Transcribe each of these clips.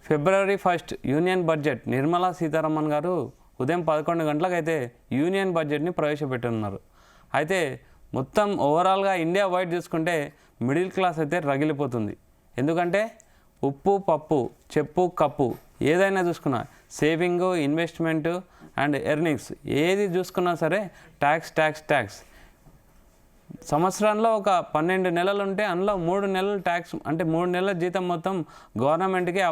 ఫిబ్రవరి 1 union budget Nirmala Sitharaman గారు ఉదయం 11 గంటలకైతే union బడ్జెట్ని ప్రవేశపెట్టున్నారు. అయితే మొత్తం ఓవరాల్గా ఇండియా వైడ్ చూసుకుంటే మిడిల్ క్లాస్ అయితే రగిలిపోతుంది. ఎందుకంటే ఉప్పు పప్పు చెప్పు కప్పు ఏదైనా చూసుకున్నా సేవింగ్ ఇన్వెస్ట్మెంట్ అండ్ ఎర్నింగ్స్ ఏది చూసుకున్నా సరే ట్యాక్స్ సంవత్సరంలో ఒక 12 నెలలు ఉంటే అందులో 3 నెలలు ట్యాక్స్ అంటే 3 నెలల జీతం మొత్తం గవర్నమెంట్కే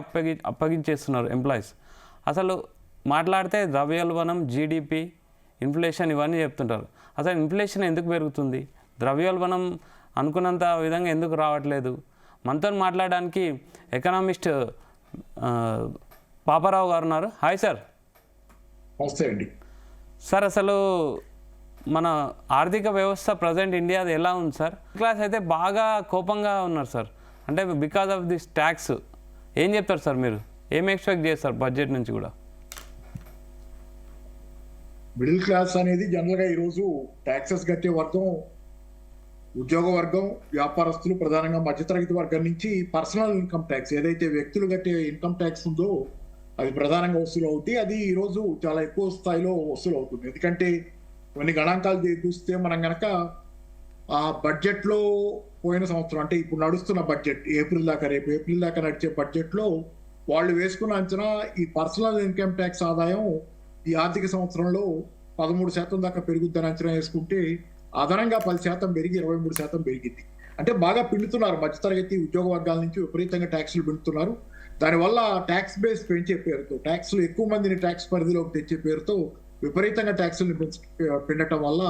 అప్పగించేస్తున్నారు ఎంప్లాయీస్. అసలు మాట్లాడితే ద్రవ్యోల్బణం జీడిపి ఇన్ఫ్లేషన్ ఇవన్నీ చెప్తుంటారు. అసలు ఇన్ఫ్లేషన్ ఎందుకు పెరుగుతుంది, ద్రవ్యోల్బణం అనుకున్నంత విధంగా ఎందుకు రావట్లేదు? మనతో మాట్లాడడానికి ఎకనామిస్ట్ పాపారావు గారు ఉన్నారు. Hi sir. నమస్తే అండి. సార్ అసలు మన ఆర్థిక వ్యవస్థ ప్రజెంట్ ఇండియాది ఎలా ఉంది సార్? క్లాస్ అయితే బాగా కోపంగా ఉన్నారు సార్. అంటే బికాజ్ ఆఫ్ దిస్ ట్యాక్స్ ఏం చెప్తారు సార్? మీరు ఏం ఎక్స్పెక్ట్ చేస్తారు బడ్జెట్ నుంచి కూడా? మిడిల్ క్లాస్ అనేది జనరల్గా ఈరోజు ట్యాక్సెస్ కట్టే వర్గం, ఉద్యోగ వర్గం, వ్యాపారస్తులు, ప్రధానంగా మధ్యతరగతి వర్గం నుంచి పర్సనల్ ఇన్కమ్ ట్యాక్స్ ఏదైతే వ్యక్తులు కట్టే ఇన్కమ్ ట్యాక్స్ ఉందో అది ప్రధానంగా వసూలు అవుతాయి. అది ఈరోజు చాలా ఎక్కువ స్థాయిలో వసూలు అవుతుంది. ఎందుకంటే కొన్ని గణాంకాలు చూస్తే మనం కనుక ఆ బడ్జెట్లో పోయిన సంవత్సరం అంటే ఇప్పుడు నడుస్తున్న బడ్జెట్ రేపు ఏప్రిల్ దాకా నడిచే బడ్జెట్లో వాళ్ళు వేసుకున్న అంచనా ఈ పర్సనల్ ఇన్కమ్ ట్యాక్స్ ఆదాయం ఈ ఆర్థిక సంవత్సరంలో 13% దాకా పెరుగుద్దని అంచనా వేసుకుంటే అదనంగా 10% పెరిగి 23% పెరిగింది. అంటే బాగా పిండుతున్నారు. మధ్యతరగతి ఉద్యోగ వర్గాల నుంచి విపరీతంగా ట్యాక్సులు పిండుతున్నారు. దానివల్ల ట్యాక్స్ బేస్ పెంచే పేరుతో, ట్యాక్స్లు ఎక్కువ మందిని ట్యాక్స్ పరిధిలోకి తెచ్చే పేరుతో విపరీతంగా ట్యాక్సులు పిండటం వల్ల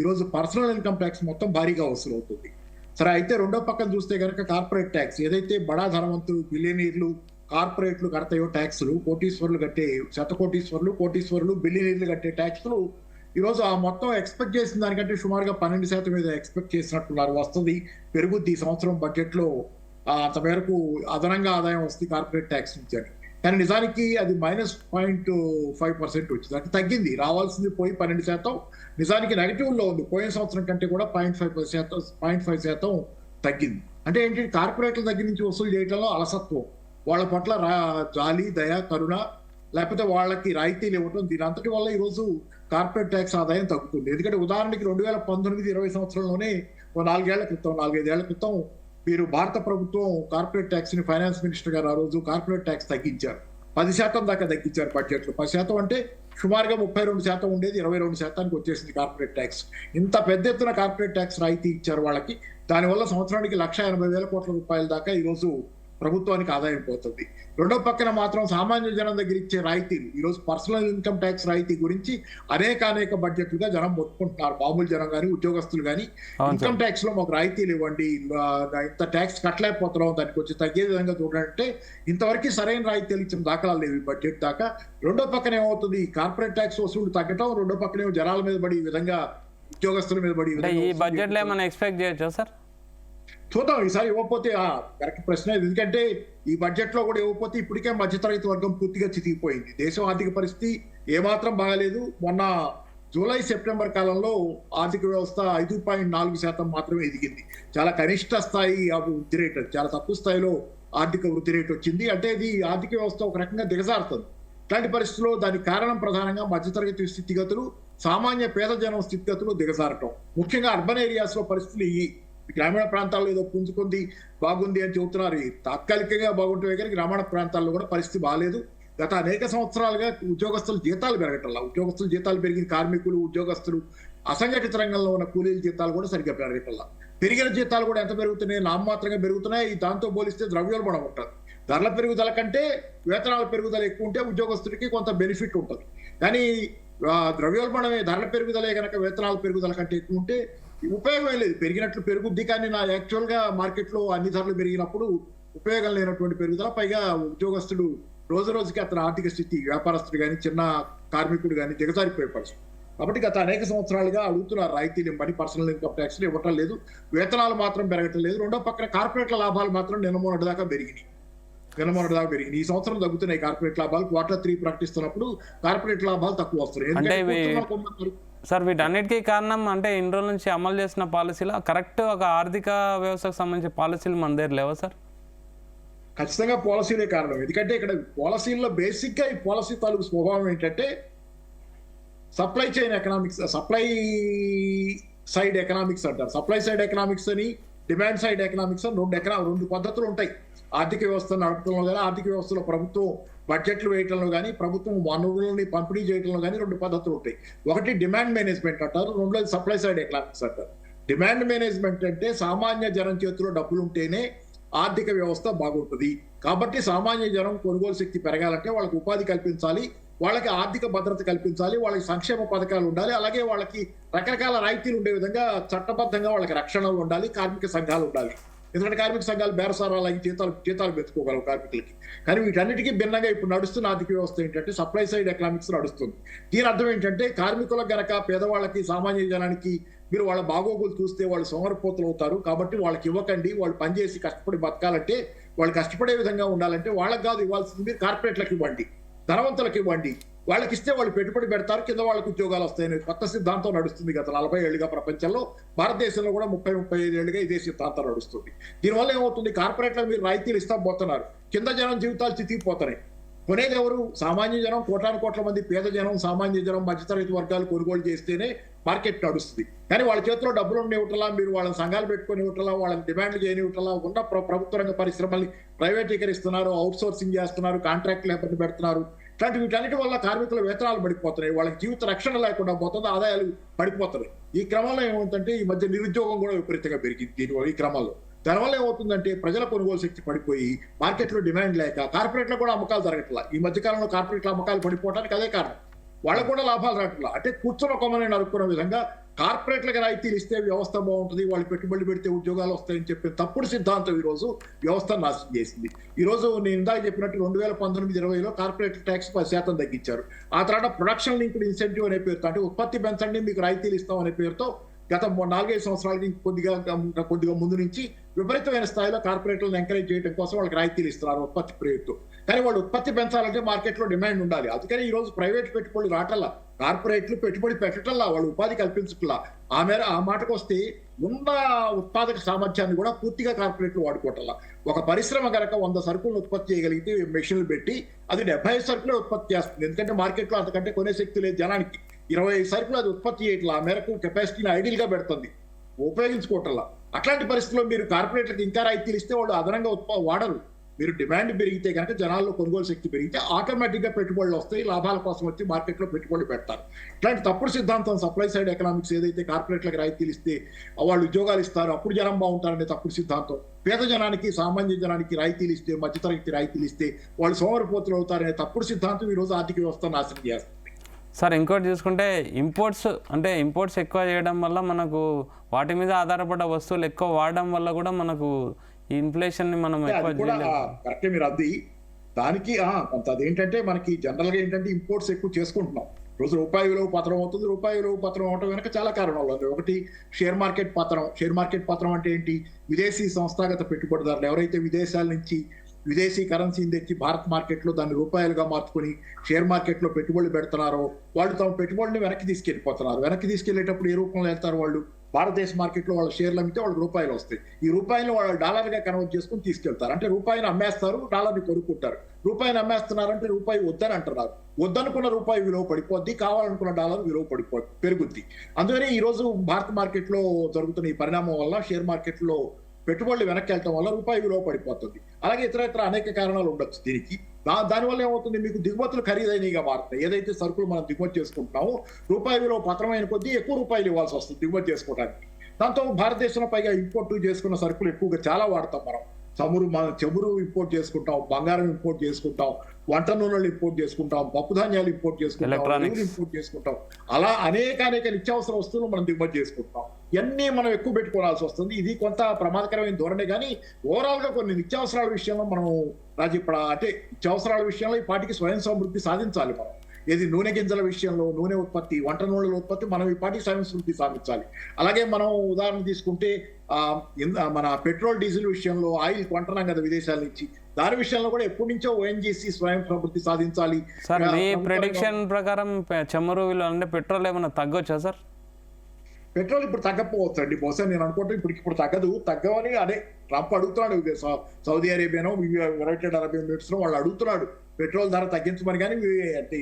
ఈరోజు పర్సనల్ ఇన్కమ్ ట్యాక్స్ మొత్తం భారీగా వసూలు అవుతుంది. సరే, అయితే రెండో పక్కన చూస్తే కనుక కార్పొరేట్ ట్యాక్స్ ఏదైతే బడా ధనవంతులు, బిలియనీర్లు, కార్పొరేట్లు కడతాయో ట్యాక్సులు, కోటీశ్వరులు కట్టే కోటీశ్వరులు బిలియనీర్లు కట్టే ట్యాక్సులు ఈరోజు ఆ మొత్తం ఎక్స్పెక్ట్ చేసిన దానికంటే సుమారుగా 12% మీద ఎక్స్పెక్ట్ చేసినట్టున్నారు. వస్తుంది, పెరుగుద్ది. ఈ సంవత్సరం బడ్జెట్లో అంత మేరకు అదనంగా ఆదాయం వస్తుంది కార్పొరేట్ ట్యాక్స్ నుంచి అని. కానీ నిజానికి అది -0.5% వచ్చింది. అంటే తగ్గింది. రావాల్సింది పోయి 12%, నిజానికి నెగిటివ్లో ఉంది. పోయిన సంవత్సరం కంటే కూడా 0.5% తగ్గింది. అంటే ఏంటి, కార్పొరేట్ల దగ్గర నుంచి వసూలు చేయడంలో అలసత్వం, వాళ్ళ పట్ల జాలి, దయ, కరుణ, లేకపోతే వాళ్ళకి రాయితీలు ఇవ్వడం, దీని అంతటి వల్ల ఈరోజు కార్పొరేట్ ట్యాక్స్ ఆదాయం తగ్గుతుంది. ఎందుకంటే ఉదాహరణకి 2019-20 సంవత్సరంలోనే 4-5 ఏళ్ల క్రితం మీరు భారత ప్రభుత్వం కార్పొరేట్ ట్యాక్స్ ని ఫైనాన్స్ మినిస్టర్ గారు ఆ రోజు కార్పొరేట్ ట్యాక్స్ తగ్గించారు. 10% దాకా తగ్గించారు బడ్జెట్లో. 10% అంటే సుమారుగా 32% ఉండేది 22%కి వచ్చేసింది కార్పొరేట్ ట్యాక్స్. ఇంత పెద్ద ఎత్తున కార్పొరేట్ ట్యాక్స్ రాయితీ ఇచ్చారు వాళ్ళకి. దానివల్ల సంవత్సరానికి 1,80,000 కోట్ల రూపాయల దాకా ఈరోజు ప్రభుత్వానికి ఆదాయం పోతుంది. రెండో పక్కన మాత్రం సామాన్య జనం దగ్గర ఇచ్చే రాయితీలు, ఈరోజు పర్సనల్ ఇన్కమ్ ట్యాక్స్ రాయితీ గురించి అనేక బడ్జెట్లుగా జనం మొత్తుకుంటున్నారు. మామూలు జనం కానీ, ఉద్యోగస్తులు కానీ, ఇన్కమ్ ట్యాక్స్ లో మాకు రాయితీలు ఇవ్వండి, ఇంత ట్యాక్స్ కట్టలేకపోతున్నాం, దానికి వచ్చి తగ్గే విధంగా చూడాలంటే ఇంతవరకు సరైన రాయితీలు ఇచ్చిన దాఖలాలు లేవు ఈ బడ్జెట్ దాకా. రెండో పక్కన ఏమవుతుంది, కార్పొరేట్ ట్యాక్స్ వసూలు తగ్గటం, రెండో పక్కన జనాల మీద పడి ఈ విధంగా, ఉద్యోగస్తుల మీద పడి ఈ బడ్జెట్ లో ఏమైనా ఎక్స్పెక్ట్ చేయొచ్చా సార్? చూద్దాం. ఈసారి ఇవ్వకపోతే కరెక్ట్ ప్రశ్న. ఎందుకంటే ఈ బడ్జెట్ లో కూడా ఇవ్వకపోతే ఇప్పటికే మధ్యతరగతి వర్గం పూర్తిగా చితికిపోయింది. దేశం ఆర్థిక పరిస్థితి ఏమాత్రం బాగాలేదు. మొన్న జూలై-సెప్టెంబర్ కాలంలో ఆర్థిక వ్యవస్థ 5.4% మాత్రమే ఎదిగింది. చాలా కనిష్ట స్థాయి వృద్ధి రేట్, చాలా తక్కువ స్థాయిలో ఆర్థిక వృద్ధి రేట్ వచ్చింది. అంటే ఇది ఆర్థిక వ్యవస్థ ఒక రకంగా దిగజారుతుంది. ఇట్లాంటి పరిస్థితుల్లో దానికి కారణం ప్రధానంగా మధ్యతరగతి స్థితిగతులు, సామాన్య పేద జనం స్థితిగతులు దిగజారటం. ముఖ్యంగా అర్బన్ ఏరియాస్ లో పరిస్థితులు గ్రామీణ ప్రాంతాల్లో ఏదో పుంజుకుంది, బాగుంది అని చెబుతున్నారు. తాత్కాలికంగా బాగుంటే కానీ గ్రామీణ ప్రాంతాల్లో కూడా పరిస్థితి బాగాలేదు. గత అనేక సంవత్సరాలుగా ఉద్యోగస్తుల జీతాలు పెరగటంలా, ఉద్యోగస్తుల జీతాలు పెరిగిన కార్మికులు, ఉద్యోగస్తులు, అసంఘటిత రంగంలో ఉన్న కూలీల జీతాలు కూడా సరిగ్గా పెరగటంలా. పెరిగిన జీతాలు కూడా ఎంత పెరుగుతున్నాయి, నామమాత్రంగా పెరుగుతున్నాయి. దాంతో పోలిస్తే ద్రవ్యోల్బణం ఉంటుంది. ధరల పెరుగుదల కంటే వేతనాల పెరుగుదల ఎక్కువ ఉంటే ఉద్యోగస్తుడికి కొంత బెనిఫిట్ ఉంటుంది. కానీ ద్రవ్యోల్బణమే, ధరల పెరుగుదలే కనుక వేతనాల పెరుగుదల కంటే ఎక్కువ ఉంటే ఉపయోగం లేదు. పెరిగినట్లు పెరుగుద్ది, కానీ యాక్చువల్గా మార్కెట్లో అన్ని ధరలు పెరిగినప్పుడు ఉపయోగం లేనటువంటి పెరుగుదల. పైగా ఉద్యోగస్తుడు రోజు రోజుకి అతని ఆర్థిక స్థితి, వ్యాపారస్తుడు కానీ, చిన్న కార్మికుడు కానీ దిగజారిపోయే పరిస్థితి. కాబట్టి గత అనేక సంవత్సరాలుగా అడుగుతున్నారు రాయితీలు ఇవ్వమని, పర్సనల్ ఇన్కమ్ ట్యాక్స్ ఇవ్వటం లేదు, వేతనాలు మాత్రం పెరగటం లేదు. రెండో పక్కన కార్పొరేట్ల లాభాలు మాత్రం నిన్న దాకా పెరిగినాయి. ఈ సంవత్సరం తగ్గుతున్నాయి కార్పొరేట్ లాభాలు. Q3 ప్రకటిస్తున్నప్పుడు కార్పొరేట్ లాభాలు తక్కువ వస్తున్నాయి. సార్ వీటన్నిటికీ కారణం అంటే ఇన్ని రోజుల నుంచి అమలు చేసిన పాలసీలో కరెక్ట్ ఒక ఆర్థిక వ్యవస్థకు సంబంధించిన పాలసీలు మన దగ్గర లేవా సార్? ఖచ్చితంగా పాలసీలే కారణం. ఎందుకంటే ఇక్కడ పాలసీల్లో బేసిక్గా ఈ పాలసీ తాలూకు స్వభావం ఏంటంటే supply chain economics, supply side economics అంటారు. సప్లై సైడ్ ఎకనామిక్స్ అని, డిమాండ్ సైడ్ ఎకనామిక్స్ అని రెండు పద్ధతులు ఉంటాయి. ఆర్థిక వ్యవస్థను నడపడంలో కానీ, ఆర్థిక వ్యవస్థలో ప్రభుత్వం బడ్జెట్లు వేయటంలో కానీ, ప్రభుత్వం వనరులని పంపిణీ చేయడంలో కానీ రెండు పద్ధతులు ఉంటాయి. ఒకటి డిమాండ్ మేనేజ్మెంట్ అంటారు, రెండోది సప్లై సైడ్ ఎకనామిక్స్ అంటారు. డిమాండ్ మేనేజ్మెంట్ అంటే సామాన్య జనం చేతిలో డబ్బులు ఉంటేనే ఆర్థిక వ్యవస్థ బాగుంటుంది. కాబట్టి సామాన్య జనం కొనుగోలు శక్తి పెరగాలంటే వాళ్ళకి ఉపాధి కల్పించాలి, వాళ్ళకి ఆర్థిక భద్రత కల్పించాలి, వాళ్ళకి సంక్షేమ పథకాలు ఉండాలి, అలాగే వాళ్ళకి రకరకాల రాయితీలు ఉండే విధంగా చట్టబద్ధంగా వాళ్ళకి రక్షణలు ఉండాలి, కార్మిక సంఘాలు ఉండాలి. ఎందుకంటే కార్మిక సంఘాలు బేరసారాలు జీతాలు పెంచుకోగలవు కార్మికులకి. కానీ వీటన్నిటికీ భిన్నంగా ఇప్పుడు నడుస్తున్న ఆర్థిక వ్యవస్థ ఏంటంటే సప్లై సైడ్ ఎకనామిక్స్ నడుస్తుంది. దీని అర్థం ఏంటంటే కార్మికులకు గనక పేదవాళ్ళకి, సామాన్య జనానికి మీరు వాళ్ళ బాగోగులు చూస్తే వాళ్ళు సోమరిపోతులు అవుతారు. కాబట్టి వాళ్ళకి ఇవ్వకండి, వాళ్ళు పనిచేసి కష్టపడి బతకాలంటే, వాళ్ళు కష్టపడే విధంగా ఉండాలంటే వాళ్ళకి కాదు ఇవ్వాల్సింది, మీరు కార్పొరేట్లకు ఇవ్వండి, ధనవంతులకు ఇవ్వండి. వాళ్ళకి ఇస్తే వాళ్ళు పెట్టుబడి పెడతారు, కింద వాళ్ళకి ఉద్యోగాలు వస్తాయని కొత్త సిద్ధాంతం నడుస్తుంది గత 40 ఏళ్ళుగా ప్రపంచంలో. భారతదేశంలో కూడా 30-35 ఏళ్ళుగా ఇదే సిద్ధాంతం నడుస్తుంది. దీనివల్ల ఏమవుతుంది, కార్పొరేట్లకు మీరు రాయితీలు ఇస్తా పోతున్నారు, కింద జనం జీవితాలు చితికిపోతున్నాయి. కొనేది ఎవరు? సామాన్య జనం. కోట్ల మంది పేద జనం, సామాన్య జనం, మధ్యతరగతి వర్గాలు కొనుగోలు చేస్తేనే మార్కెట్ నడుస్తుంది. కానీ వాళ్ళ చేతిలో డబ్బులు ఉండేవటలా, మీరు వాళ్ళని సంఘాలు పెట్టుకుని ఇవ్వటలా, వాళ్ళని డిమాండ్లు చేయనివ్వటలా, ఉన్న ప్రభుత్వ రంగ పరిశ్రమల్ని ప్రైవేటీకరిస్తున్నారు, అవుట్ సోర్సింగ్ చేస్తున్నారు, కాంట్రాక్ట్ లేబర్ని పెడుతున్నారు. ఇట్లాంటి వీటన్నిటి వల్ల కార్మికుల వేతనాలు పడిపోతున్నాయి, వాళ్ళకి జీవిత రక్షణ లేకుండా పోతుంది, ఆదాయాలు పడిపోతున్నాయి. ఈ క్రమంలో ఏమవుతుందంటే ఈ మధ్య నిరుద్యోగం కూడా విపరీతంగా పెరిగింది. దీనివల్ల ఈ క్రమంలో దానివల్ల ఏమవుతుందంటే ప్రజల కొనుగోలు శక్తి పడిపోయి మార్కెట్లో డిమాండ్ లేక కార్పొరేట్లో కూడా అమ్మకాలు జరగట్లా. ఈ మధ్యకాలంలో కార్పొరేట్ల అమ్మకాలు పడిపోవడానికి అదే కారణం. వాళ్ళకు కూడా లాభాలు రావట్లా. అంటే కూర్చొని కొమ్మని నరుక్కున్న విధంగా కార్పొరేట్లకు రాయితీలు ఇస్తే వ్యవస్థ బాగుంటుంది, వాళ్ళు పెట్టుబడులు పెడితే ఉద్యోగాలు వస్తాయని చెప్పి తప్పుడు సిద్ధాంతం ఈ రోజు వ్యవస్థను నాశనం చేసింది. ఈ రోజు నేను ఇందాక చెప్పినట్టు 2019-20లో కార్పొరేట్ ట్యాక్స్ 10% తగ్గించారు. ఆ తర్వాత ప్రొడక్షన్ లింక్డ్ ఇన్సెంటివ్ అనే పేరుతో, అంటే ఉత్పత్తి పెంచండి మీకు రాయితీలు ఇస్తాం అనే పేరుతో గత 4-5 సంవత్సరాలకి కొద్దిగా ముందు నుంచి విపరీతమైన స్థాయిలో కార్పొరేట్లను ఎంకరేజ్ చేయడం కోసం వాళ్ళకి రాయితీలు ఇస్తున్నారు ఉత్పత్తి పేరుతో. కానీ వాళ్ళు ఉత్పత్తి పెంచాలంటే మార్కెట్లో డిమాండ్ ఉండాలి. అందుకని ఈ రోజు ప్రైవేట్ పెట్టుబడులు రావటల్లా, కార్పొరేట్లు పెట్టుబడి పెట్టటల్లా, వాళ్ళు ఉపాధి కల్పించట్లా. ఆ మాటకు వస్తే ఉన్న ఉత్పాదక సామర్థ్యాన్ని కూడా పూర్తిగా కార్పొరేట్లు వాడుకోవటల్లా. ఒక పరిశ్రమ కనుక 100 సరుకులను ఉత్పత్తి చేయగలిగితే మెషిన్లు పెట్టి అది 75 సరుకులే ఉత్పత్తి చేస్తుంది. ఎందుకంటే మార్కెట్లో అంతకంటే కొనే శక్తి లేదు జనానికి. 20 సరుకులు అది ఉత్పత్తి చేయట్లా, ఆ మేరకు కెపాసిటీని ఐడియల్ గా పెడుతుంది, ఉపయోగించుకోవట్లా. అట్లాంటి పరిస్థితుల్లో మీరు కార్పొరేట్లకు ఇంకా రాయితీలు ఇస్తే వాళ్ళు అదనంగా వాడరు. మీరు డిమాండ్ పెరిగితే కనుక జనాల్లో కొనుగోలు శక్తి పెరిగితే ఆటోమేటిక్ గా పెట్టుబడులు వస్తాయి, లాభాల కోసం వచ్చి మార్కెట్లో పెట్టుబడులు పెడతారు. ఇట్లాంటి తప్పుడు సిద్ధాంతం సప్లై సైడ్ ఎకనామిక్స్ ఏదైతే కార్పొరేట్లకు రాయితీలు ఇస్తే వాళ్ళు ఉద్యోగాలు ఇస్తారు, అప్పుడు జనం బాగుంటారనే తప్పుడు సిద్ధాంతం. పేద జనానికి, సామాన్య జనానికి రాయితీలు ఇస్తే, మధ్యతరగతి రాయితీలు ఇస్తే వాళ్ళు సోమరిపోతులు అవుతారనే తప్పుడు సిద్ధాంతం ఈ రోజు ఆర్థిక వ్యవస్థ నాశనం చేస్తుంది. సార్ ఇంకోటి చూసుకుంటే ఇంపోర్ట్స్ ఎక్కువ చేయడం వల్ల మనకు వాటి మీద ఆధారపడ్డ వస్తువులు ఎక్కువ వాడడం వల్ల కూడా మనకు ఈ ఇన్ఫ్లేషన్ ని మనం ఎక్కువ కరెక్టే మీరు అది. దానికి కొంత అదేంటంటే మనకి జనరల్ గా ఏంటంటే ఇంపోర్ట్స్ ఎక్కువ చేసుకుంటున్నాం. రోజు రూపాయి విలువ పత్రం అవుతుంది. రూపాయి విలువ పత్రం అవటం వెనక చాలా కారణాలు ఉన్నాయి. ఒకటి షేర్ మార్కెట్ పత్రం. షేర్ మార్కెట్ పత్రం అంటే ఏంటి? విదేశీ సంస్థాగత పెట్టుబడిదారులు ఎవరైతే విదేశాల నుంచి విదేశీ కరెన్సీని తెచ్చి భారత్ మార్కెట్లో దాన్ని రూపాయలుగా మార్చుకుని షేర్ మార్కెట్లో పెట్టుబడులు పెడుతున్నారో వాళ్ళు తమ పెట్టుబడిని వెనక్కి తీసుకెళ్ళిపోతున్నారు. వెనక్కి తీసుకెళ్లేటప్పుడు ఏ రూపంలో వెళ్తారు? వాళ్ళు భారతదేశ మార్కెట్లో వాళ్ళ షేర్లు అమ్మితే వాళ్ళకి రూపాయలు వస్తాయి. ఈ రూపాయలు వాళ్ళు డాలర్గా కన్వర్ట్ చేసుకుని తీసుకెళ్తారు. అంటే రూపాయిని అమ్మేస్తారు, డాలర్ని కొనుక్కుంటారు. రూపాయిని అమ్మేస్తున్నారంటే రూపాయి వద్దని అంటున్నారు. వద్దనుకున్న రూపాయి విలువ పడిపోద్ది, కావాలనుకున్న డాలర్ విలువ పెరుగుద్ది. అందుకని ఈ రోజు భారత మార్కెట్లో జరుగుతున్న ఈ పరిణామం వల్ల షేర్ మార్కెట్లో పెట్టుబడులు వెనక్కి వెళ్ళటం వల్ల రూపాయి విలువ పడిపోతుంది. అలాగే ఇతర అనేక కారణాలు ఉండొచ్చు దీనికి. దానివల్ల ఏమవుతుంది, మీకు దిగుమతులు ఖరీదైనగా మారుతాయి. ఏదైతే సరుకులు మనం దిగుమతి చేసుకుంటున్నామో రూపాయి విలువ పత్రమైన కొద్దీ ఎక్కువ రూపాయలు ఇవ్వాల్సి వస్తుంది దిగుమతి చేసుకోవడానికి. దాంతో భారతదేశంలో పైగా ఇంపోర్ట్ చేసుకున్న సరుకులు ఎక్కువగా చాలా వాడతాం మనం. చమురు ఇంపోర్ట్ చేసుకుంటాం, బంగారం ఇంపోర్ట్ చేసుకుంటాం, వంట నూనెలు ఇంపోర్ట్ చేసుకుంటాం, పప్పు ధాన్యాలు ఇంపోర్ట్ చేసుకుంటాం, ఇంపోర్ట్ చేసుకుంటాం. అలా అనేక నిత్యావసర వస్తువులు మనం దిగుమతి చేసుకుంటాం. ఇవన్నీ మనం ఎక్కువ పెట్టుకోవాల్సి వస్తుంది. ఇది కొంత ప్రమాదకరమైన ధోరణి. కానీ ఓవరాల్ గా కొన్ని నిత్యావసరాల విషయంలో మనం అంటే నిత్యావసరాల విషయంలో ఈ పాటికి స్వయం సమృద్ధి సాధించాలి మనం. ఏది నూనె గింజల విషయంలో, నూనె ఉత్పత్తి, వంట నూనెల ఉత్పత్తి మనం ఈ పాటికి స్వయం సమృద్ధి సాధించాలి. అలాగే మనం ఉదాహరణ తీసుకుంటే మన పెట్రోల్ డీజిల్ విషయంలో ఆయిల్ కొంటున్నాం కదా విదేశాల నుంచి, దాని విషయంలో కూడా ఎప్పటి నుంచో ఓఎన్జీసీ స్వయం సమృద్ధి సాధించాలి. సార్ మీ ప్రెడిక్షన్ ప్రకారం చమురు విలువ అంటే పెట్రోల్ ఏమైనా తగ్గొచ్చా సార్? పెట్రోల్ ఇప్పుడు తగ్గకపోవచ్చు అండి. బహుశా నేను అనుకుంటే ఇప్పుడు తగ్గదు. తగ్గవని అదే ట్రంప్ అడుగుతున్నాడు. సౌదీ అరేబియానో యునైటెడ్ అరబ్ ఎమిరేట్స్ వాళ్ళు అడుగుతున్నాడు పెట్రోల్ ధర తగ్గించమని. కానీ అంటే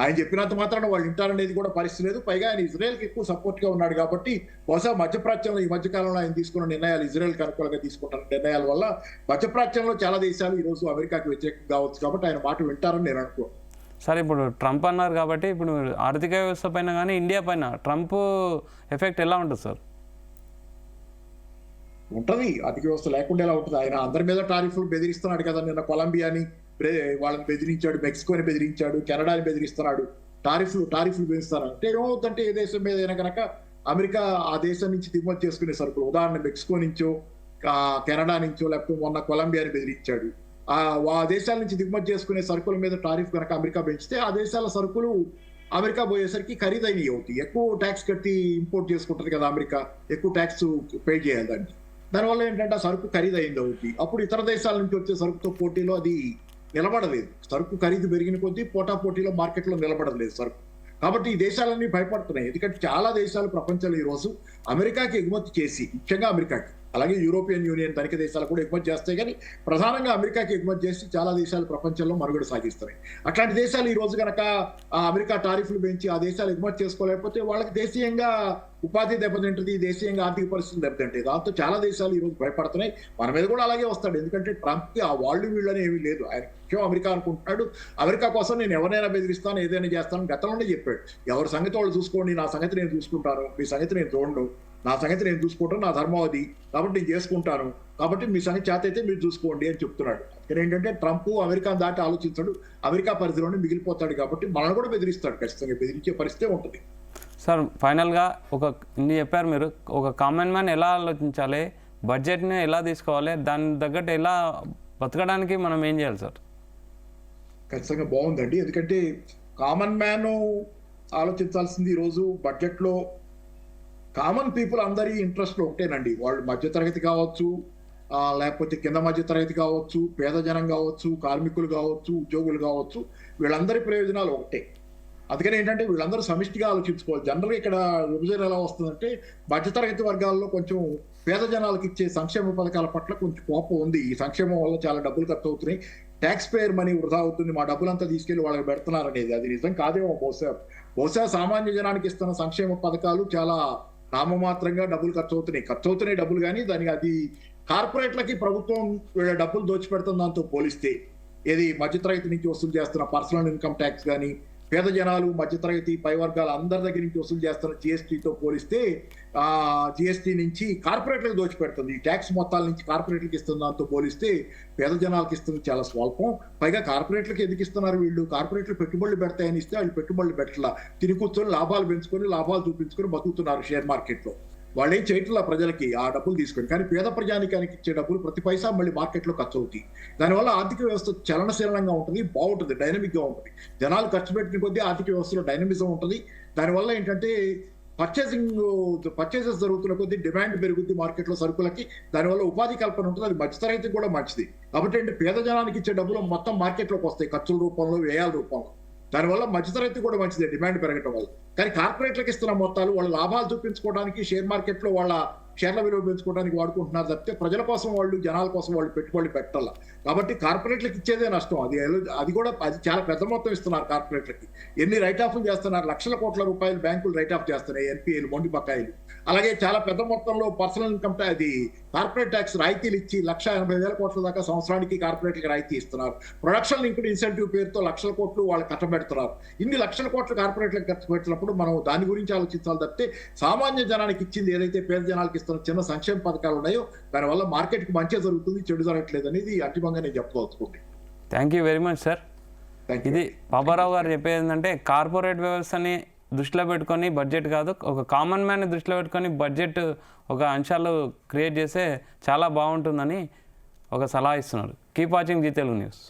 ఆయన చెప్పినంత మాత్రాన వాళ్ళు వింటారనేది కూడా పరిస్థితి లేదు. పైగా ఆయన ఇజ్రాయెల్కి ఎక్కువ సపోర్ట్ గా ఉన్నాడు కాబట్టి బహుశా మధ్యప్రాచ్యంలో ఈ మధ్య కాలంలో ఆయన తీసుకున్న నిర్ణయాలు, ఇజ్రాయెల్కి అనుకూలంగా తీసుకుంటున్న నిర్ణయాల వల్ల మధ్యప్రాచ్యంలో చాలా దేశాలు ఈ రోజు అమెరికాకి వ్యతిరేకంగా కావచ్చు కాబట్టి ఆయన మాట వింటారని నేను అనుకోను. సరే, ఇప్పుడు ట్రంప్ అన్నారు కాబట్టి ఇప్పుడు ఆర్థిక వ్యవస్థ పైన కానీ ఇండియా పైన ట్రంప్ ఎఫెక్ట్ ఎలా ఉంటుంది సార్? ఉంటది. ఆర్థిక వ్యవస్థ లేకుండా ఎలా ఉంటుంది? ఆయన అందరి మీద టారిఫ్లు బెదిరిస్తున్నాడు కదా. నిన్న కొలంబియాని వాళ్ళని బెదిరించాడు, మెక్సికోని బెదిరించాడు, కెనడాని బెదిరిస్తున్నాడు. టారిఫ్లు బెదిరిస్తాడు. అంటే ఏమవుతుందంటే ఏ దేశం మీద అయినా కనుక అమెరికా ఆ దేశం నుంచి దిగుమతి చేసుకునే సరుకులు, ఉదాహరణ మెక్సికో నుంచో కెనడా నుంచో లేకపోతే మొన్న కొలంబియాని బెదిరించాడు. ఆ దేశాల నుంచి దిగుమతి చేసుకునే సరుకుల మీద టారిఫ్ కనుక అమెరికా పెంచితే ఆ దేశాల సరుకులు అమెరికా పోయేసరికి ఖరీదైనవి అవుతాయి. ఎక్కువ ట్యాక్స్ కట్టి ఇంపోర్ట్ చేసుకుంటుంది కదా అమెరికా, ఎక్కువ ట్యాక్స్ పే చేయాలి దానికి. దానివల్ల ఏంటంటే ఆ సరుకు ఖరీదైంది అవుతుంది. అప్పుడు ఇతర దేశాల నుంచి వచ్చే సరుకుతో పోటీలో అది నిలబడలేదు. సరుకు ఖరీదు పెరిగిన కొద్దీ పోటీలో మార్కెట్లో నిలబడలేదు సరుకు. కాబట్టి ఈ దేశాలన్నీ భయపడుతున్నాయి. ఎందుకంటే చాలా దేశాలు ప్రపంచంలో ఈ రోజు అమెరికాకి ఎగుమతి చేసి, ముఖ్యంగా అమెరికాకి, అలాగే యూరోపియన్ యూనియన్ ధనిక దేశాలు కూడా ఎగుమతి చేస్తాయి. కానీ ప్రధానంగా అమెరికాకి ఎగుమతి చేసి చాలా దేశాలు ప్రపంచంలో మనుగడ సాగిస్తున్నాయి. అట్లాంటి దేశాలు ఈ రోజు కనుక అమెరికా టారిఫ్లు పెంచి ఆ దేశాలు ఎగుమతి చేసుకోలేకపోతే వాళ్ళకి దేశీయంగా ఉపాధి దెబ్బతింటుంది, దేశీయంగా ఆర్థిక పరిస్థితులు దెబ్బతింటాయి. దాంతో చాలా దేశాలు ఈ రోజు భయపడుతున్నాయి. మన మీద కూడా అలాగే వస్తాడు. ఎందుకంటే ట్రంప్కి ఆ వాళ్ళు వీళ్ళని ఏమీ లేదు. ఆయన ముఖ్యం అమెరికా అనుకుంటున్నాడు. అమెరికా కోసం నేను ఎవరైనా బెదిరిస్తాను, ఏదైనా చేస్తాను గతంలోనే చెప్పాడు. ఎవరి సంగతి వాళ్ళు చూసుకోండి, నా సంగతి నేను చూసుకుంటాను, మీ సంగతి నేను చూడను, నా సంగతి నేను చూసుకుంటాను, నా ధర్మం అది, కాబట్టి నేను చేసుకుంటాను, కాబట్టి మీ సంగతి చేత అయితే మీరు చూసుకోండి అని చెప్తున్నాడు. ఇక్కడ ఏంటంటే ట్రంప్ అమెరికా దాటి ఆలోచించాడు, అమెరికా పరిధిలోనే మిగిలిపోతాడు. కాబట్టి మనల్ని కూడా బెదిరిస్తాడు. ఖచ్చితంగా బెదిరించే పరిస్థితే ఉంటుంది. సార్, ఫైనల్గా ఇన్ని చెప్పారు మీరు. ఒక కామన్ మ్యాన్ ఎలా ఆలోచించాలి, బడ్జెట్ని ఎలా తీసుకోవాలి, దాని తగ్గట్టు ఎలా బతకడానికి మనం ఏం చేయాలి సార్? ఖచ్చితంగా బాగుందండి. ఎందుకంటే కామన్ మ్యాన్ ఆలోచించాల్సింది ఈరోజు బడ్జెట్లో కామన్ పీపుల్ అందరి ఇంట్రెస్ట్ ఒకటేనండి. వాళ్ళు మధ్యతరగతి కావచ్చు, లేకపోతే కింద మధ్యతరగతి కావచ్చు, పేద జనం కావచ్చు, కార్మికులు కావచ్చు, ఉద్యోగులు కావచ్చు, వీళ్ళందరి ప్రయోజనాలు ఒకటే. అందుకని ఏంటంటే వీళ్ళందరూ సమిష్టిగా ఆలోచించుకోవాలి. జనరల్గా ఇక్కడ విభజన ఎలా వస్తుందంటే మధ్యతరగతి వర్గాల్లో కొంచెం పేద జనాలకు ఇచ్చే సంక్షేమ పథకాల పట్ల కొంచెం కోపం ఉంది. ఈ సంక్షేమం వల్ల చాలా డబ్బులు ఖర్చు అవుతున్నాయి, ట్యాక్స్ పేయర్ మనీ వృధా అవుతుంది, మా డబ్బులంతా తీసుకెళ్లి వాళ్ళకి పెడుతున్నారు అనేది అది నిజం కాదేమో. బహుశా సామాన్య జనానికి ఇస్తున్న సంక్షేమ పథకాలు చాలా నామమాత్రంగా డబ్బులు ఖర్చు అవుతున్నాయి డబ్బులు. కానీ దానికి అది కార్పొరేట్లకి ప్రభుత్వం వీళ్ళ డబ్బులు దోచిపెడుతున్న దాంతో పోలిస్తే, ఏది మధ్యతరగతి నుంచి వసూలు చేస్తున్న పర్సనల్ ఇన్కమ్ ట్యాక్స్ కానీ, పేద జనాలు మధ్యతరగతి పై వర్గాలు అందరి దగ్గర నుంచి వసూలు చేస్తున్న జిఎస్టీతో పోలిస్తే జిఎస్టీ నుంచి కార్పొరేట్లకు దోచిపెడుతుంది. ఈ ట్యాక్స్ మొత్తాల నుంచి కార్పొరేట్లకు ఇస్తున్న దాంతో పోలిస్తే పేద జనాలకు ఇస్తుంది చాలా స్వల్పం. పైగా కార్పొరేట్లకు ఎందుకు ఇస్తున్నారు వీళ్ళు? కార్పొరేట్లు పెట్టుబడులు పెడతాయని ఇస్తే వాళ్ళు పెట్టుబడులు పెట్టలా, తిరిగి కూర్చొని లాభాలు పెంచుకొని లాభాలు చూపించుకొని బతుకుతున్నారు షేర్ మార్కెట్లో. వాళ్ళు ఏం చేయట్లా ప్రజలకి ఆ డబ్బులు తీసుకొని. కానీ పేద ప్రజానికానికి ఇచ్చే డబ్బులు ప్రతి పైసా మళ్ళీ మార్కెట్లో ఖర్చు అవుతాయి. దానివల్ల ఆర్థిక వ్యవస్థ చలనశీలంగా ఉంటుంది, బాగుంటుంది, డైనమిక్ గా ఉంటుంది. జనాలు ఖర్చు పెట్టిన కొద్దీ ఆర్థిక వ్యవస్థలో డైనమిజం ఉంటుంది. దానివల్ల ఏంటంటే పర్చేసెస్ జరుగుతున్న కొద్దీ డిమాండ్ పెరుగుద్ది మార్కెట్లో సరుకులకి. దానివల్ల ఉపాధి కల్పన ఉంటుంది, అది మధ్యతరగతికి కూడా మంచిది. కాబట్టి అంటే పేద జనానికి ఇచ్చే డబ్బులు మొత్తం మార్కెట్లోకి వస్తాయి ఖర్చుల రూపంలో, వ్యయాల రూపంలో. దానివల్ల మధ్యతరగతి కూడా మంచిదే డిమాండ్ పెరగటం వల్ల. కానీ కార్పొరేట్లకు ఇస్తున్న మొత్తాలు వాళ్ళ లాభాలు చూపించుకోవడానికి, షేర్ మార్కెట్లో వాళ్ళ షేర్ల విలువ పెంచుకోవడానికి వాడుకుంటున్నారు తప్పితే ప్రజల కోసం వాళ్ళు, జనాల కోసం వాళ్ళు పెట్టుబడులు పెట్టాల. కాబట్టి కార్పొరేట్లకు ఇచ్చేదే నష్టం. అది కూడా చాలా పెద్ద మొత్తం ఇస్తున్నారు కార్పొరేట్లకి. ఎన్ని రైట్ ఆఫ్లు చేస్తున్నారు, లక్షల కోట్ల రూపాయలు బ్యాంకులు రైట్ ఆఫ్ చేస్తున్నాయి, ఎన్పిఏలు, మొండి బకాయిలు. అలాగే చాలా పెద్ద మొత్తంలో పర్సనల్ ఇన్కమ్ అది కార్పొరేట్ ట్యాక్స్ రాయితీలు ఇచ్చి 1,80,000 కోట్ల దాకా సంవత్సరానికి కార్పొరేట్లకు రాయితీ ఇస్తున్నారు. ప్రొడక్షన్ లింక్డ్ ఇన్సెంటివ్ పేరుతో లక్షల కోట్లు వాళ్ళు కట్టబెడుతున్నారు. ఇన్ని లక్షల కోట్లు కార్పొరేట్లకు ఖర్చు పెట్టినప్పుడు మనం దాని గురించి ఆలోచించాలి తప్పితే సామాన్య జనానికి ఇచ్చింది ఏదైతే పేద జనాలకు ఇస్తున్న చిన్న సంక్షేమ పథకాలు ఉన్నాయో దానివల్ల మార్కెట్కి మంచి జరుగుతుంది, చెడు జరగట్లేదు అనేది అంతిమంగా నేను చెప్పదలుచుకుంటే. Thank you very much sir. ఇది పాపారావు గారు చెప్పేది ఏంటంటే కార్పొరేట్ వ్యవస్థని దృష్టిలో పెట్టుకొని బడ్జెట్ కాదు, ఒక కామన్ మ్యాన్ని దృష్టిలో పెట్టుకొని బడ్జెట్ ఒక అంశాలు క్రియేట్ చేస్తే చాలా బాగుంటుందని ఒక సలహా ఇస్తున్నారు. Keep watching Zee Telugu news.